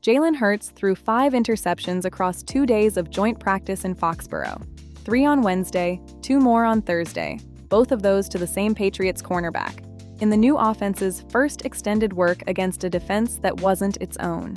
Jalen Hurts threw 5 interceptions across 2 days of joint practice in Foxborough. 3 on Wednesday, 2 more on Thursday, both of those to the same Patriots cornerback, in the new offense's first extended work against a defense that wasn't its own.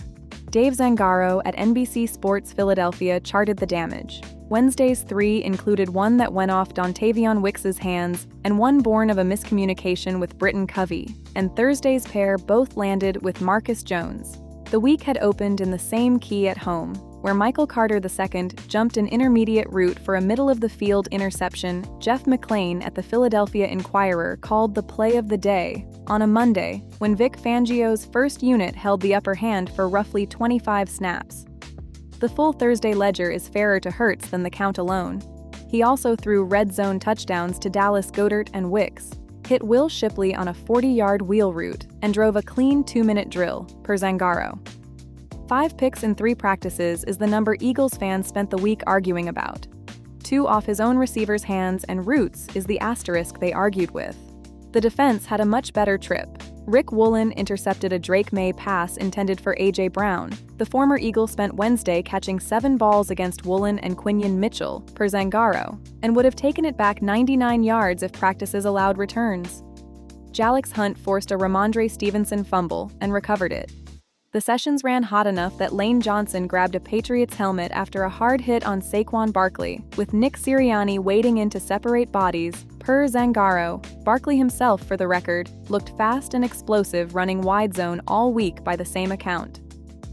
Dave Zangaro at NBC Sports Philadelphia charted the damage. Wednesday's 3 included one that went off Dontavion Wicks's hands and one born of a miscommunication with Britton Covey, and Thursday's pair both landed with Marcus Jones. The week had opened in the same key at home, where Michael Carter II jumped an intermediate route for a middle-of-the-field interception Jeff McLean at the Philadelphia Inquirer called the play of the day on a Monday, when Vic Fangio's first unit held the upper hand for roughly 25 snaps. The full Thursday ledger is fairer to Hurts than the count alone. He also threw red zone touchdowns to Dallas Goedert and Wicks, hit Will Shipley on a 40-yard wheel route, and drove a clean 2-minute drill, per Zangaro. 5 picks in 3 practices is the number Eagles fans spent the week arguing about. 2 off his own receivers' hands and routes is the asterisk they argued with. The defense had a much better trip. Rick Woolen intercepted a Drake May pass intended for A.J. Brown. The former Eagle spent Wednesday catching 7 balls against Woolen and Quinion Mitchell, per Zangaro, and would have taken it back 99 yards if practices allowed returns. Jalix Hunt forced a Ramondre Stevenson fumble and recovered it. The sessions ran hot enough that Lane Johnson grabbed a Patriots helmet after a hard hit on Saquon Barkley, with Nick Sirianni wading in to separate bodies. Per Zangaro, Barkley himself, for the record, looked fast and explosive running wide zone all week by the same account.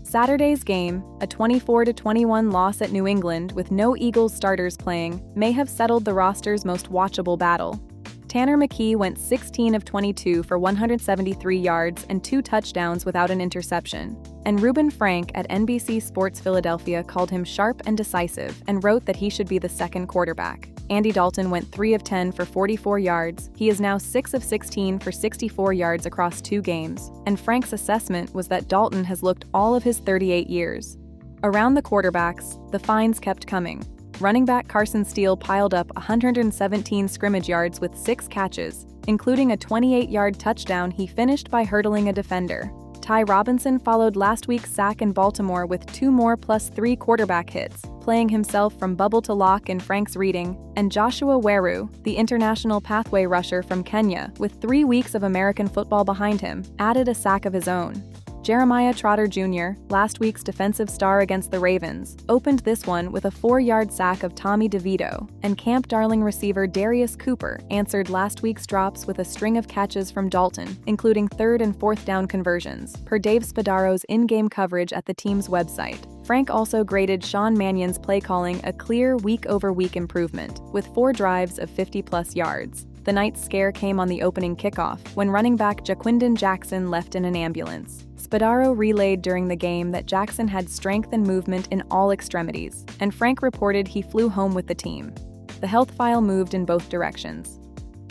Saturday's game, a 24-21 loss at New England with no Eagles starters playing, may have settled the roster's most watchable battle. Tanner McKee went 16 of 22 for 173 yards and 2 touchdowns without an interception, and Reuben Frank at NBC Sports Philadelphia called him sharp and decisive and wrote that he should be the second quarterback. Andy Dalton went 3 of 10 for 44 yards. He is now 6 of 16 for 64 yards across 2 games, and Frank's assessment was that Dalton has looked all of his 38 years. Around the quarterbacks, the fines kept coming. Running back Carson Steele piled up 117 scrimmage yards with 6 catches, including a 28-yard touchdown he finished by hurdling a defender. Ty Robinson followed last week's sack in Baltimore with 2 more +3 quarterback hits, playing himself from bubble to lock in Frank's reading, and Joshua Weru, the international pathway rusher from Kenya, with 3 weeks of American football behind him, added a sack of his own. Jeremiah Trotter Jr., last week's defensive star against the Ravens, opened this one with a 4-yard sack of Tommy DeVito, and Camp Darling receiver Darius Cooper answered last week's drops with a string of catches from Dalton, including 3rd and 4th down conversions, per Dave Spadaro's in-game coverage at the team's website. Frank also graded Sean Mannion's play calling a clear week-over-week improvement, with 4 drives of 50-plus yards. The night's scare came on the opening kickoff, when running back Jaquindon Jackson left in an ambulance. Spadaro relayed during the game that Jackson had strength and movement in all extremities, and Frank reported he flew home with the team. The health file moved in both directions.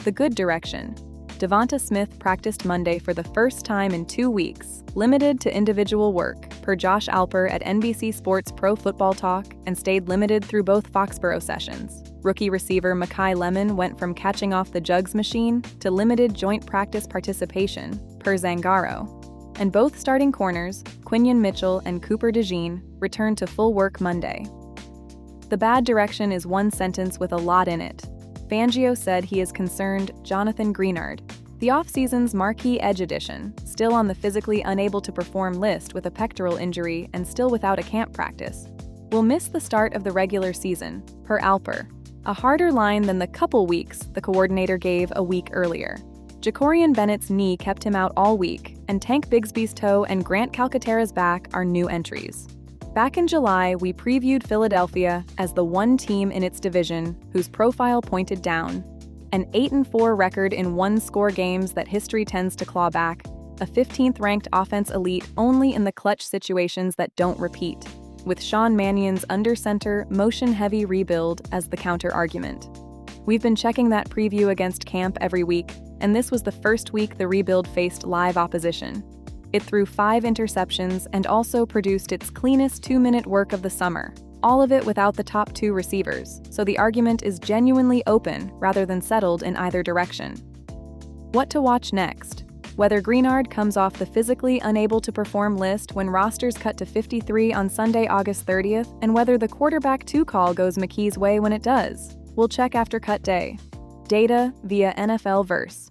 The good direction. DeVonta Smith practiced Monday for the first time in 2 weeks, limited to individual work, per Josh Alper at NBC Sports Pro Football Talk, and stayed limited through both Foxborough sessions. Rookie receiver McKee Lemon went from catching off the jugs machine to limited joint practice participation, per Zangaro. And both starting corners, Quinion Mitchell and Cooper DeJean, returned to full work Monday. The bad direction is one sentence with a lot in it. Fangio said he is concerned Jonathan Greenard, the offseason's marquee edge addition, still on the physically unable to perform list with a pectoral injury and still without a camp practice, will miss the start of the regular season, per Alper. A harder line than the couple weeks the coordinator gave a week earlier. Jacorian Bennett's knee kept him out all week, and Tank Bigsby's toe and Grant Calcaterra's back are new entries. Back in July, we previewed Philadelphia as the one team in its division whose profile pointed down. An 8-4 record in 1-score games that history tends to claw back, a 15th-ranked offense elite only in the clutch situations that don't repeat, with Sean Mannion's under-center, motion-heavy rebuild as the counter-argument. We've been checking that preview against camp every week, and this was the first week the rebuild faced live opposition. It threw 5 interceptions and also produced its cleanest 2-minute work of the summer, all of it without the top 2 receivers, so the argument is genuinely open rather than settled in either direction. What to watch next? whether Greenard comes off the physically unable to perform list when rosters cut to 53 on Sunday, August 30th, and whether the quarterback 2 call goes McKee's way when it does. We'll check after cut day. Data via NFL Verse.